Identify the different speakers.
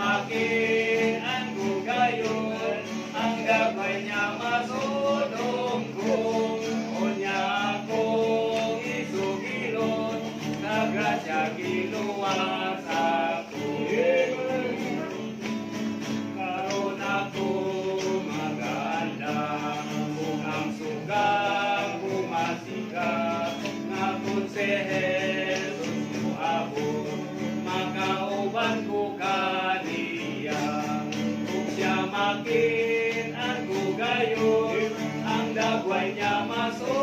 Speaker 1: makin ang gugayon, ang gagawin niya masudong kung unya akong isugilon, nagrasya giluwas ako. Karon ako maganda, kung ang sugang kumasiga, nga kung si Jesus mo abot, makauban ko kaniya. Kung siya makin ang gugayon, ang dagway niya masudong